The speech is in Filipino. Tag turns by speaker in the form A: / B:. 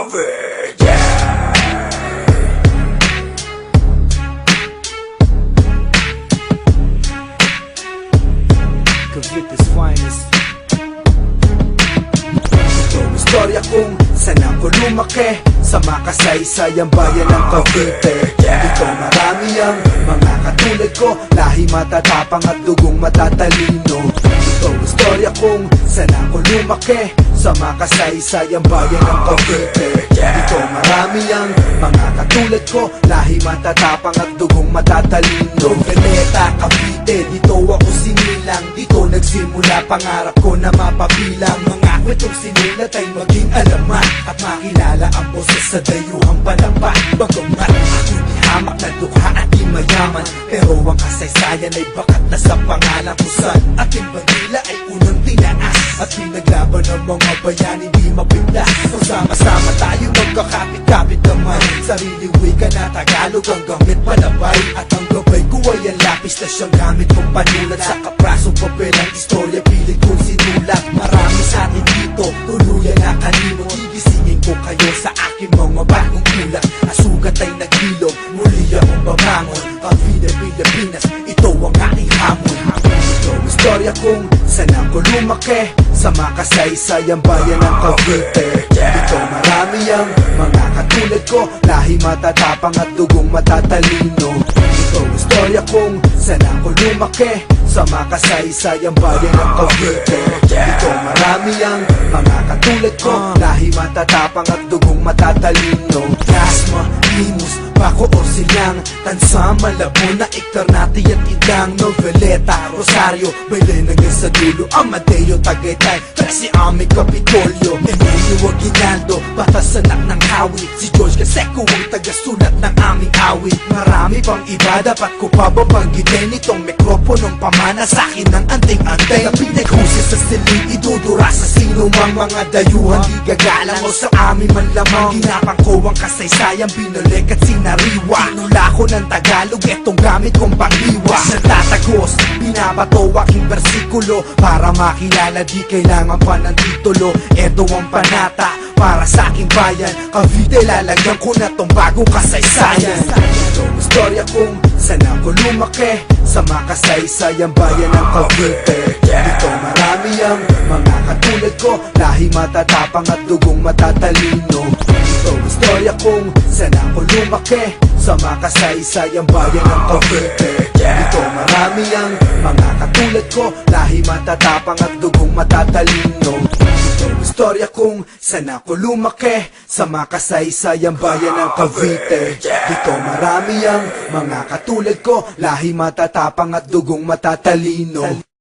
A: Cavite.
B: Cavite's finest. Itong istorya kung saan ako lumaki, sa makasaysayang bayan ng Cavite. Dito marami ang mga katulad ko, lahi matatapang at dugong matatalino. Itong istorya kung saan ako lumaki, sa makasaysayang bayan ng Cavite. Dito marami ang mga katulad ko, lahi matatapang at dugong matatalino. Veneta, Cavite, dito ako sinilang, dito nagsimula pangarap ko na mapabilang. Mga kwentong sinulat ay maging alamat at makilala ang boses sa dayuhang palamba. Bagamat ako di hamak na dukha at di mayaman, pero ang kasaysayan ay bakat na sa pangalan ko saan ating bandila ay unang tinaas at pinaglaban ng mga bayan hindi mapinda. Kung sama-sama tayo magkakapit-kapit naman, sarili wika na Tagalog ang gamit palabay, at ang gabay ko ay ang lapis na siyang gamit kong panulat sa kaprasong papel ang istorya pilit kong sinulat. Marami sa atin dito, tuluyan na kanino, gigisingin ko kayo sa aking mga bagong ulat. Asugat ay nagilog, muli akong babangon. Cavite, Pilipinas, ito ang aking hamon. Itong istorya kung saan ako lumaki, sa makasaysayang bayan ng Cavite. Dito marami ang mga katulad ko, lahi matatapang at dugong matatalino. Itong istorya kung saan ako lumaki, sa makasaysayang bayan ng Cavite. Dito marami ang mga katulad ko, lahi matatapang at dugong matatalino. Dasma, Imus, Paco o Silang, Tansa, Malabon, na Iktarnati at Idang, Noveleta, Rosario, Belen hanggang sa dulo, Amadeo, Tagaytay, Tresi, Ami, Kapitolyo, Emilio, Aguinaldo, Batas, anak ng Hawi, si George Caseco ang tagasulat ng aming awit. Marami pang iba, dapat ko pa ba banggitin itong mikroponong pamana sa akin ng anting-antay, na pinaghusis sa siling idudura sa sino mang mga dayuhan. Di gagalang o sa amin man lamang, ginapang ko ang kasaysayan, binulik at sinariwa. Sinula ko ng Tagalog, etong gamit kong panghiwa. Sa tatagos, binabato aking bersikulo, para makilala di kailangan pa ng titulo. Eto ang panata para sa aking bayan, Cavite, lalagyan ko na tong bagong kasaysayan. Itong istorya kung saan ako lumaki, sa makasaysayang bayan ng Cavite. Dito marami ang mga katulad ko, lahi matatapang at dugong matatalino. Itong istorya kung saan ako lumaki, sa makasaysayang bayan ng Cavite. Dito marami ang mga katulad ko, lahi matatapang at dugong matatalino. Itong istorya kung saan ako lumaki, sa makasaysayang bayan ng Cavite. Dito marami ang mga katulad ko, lahi matatapang at dugong matatalino.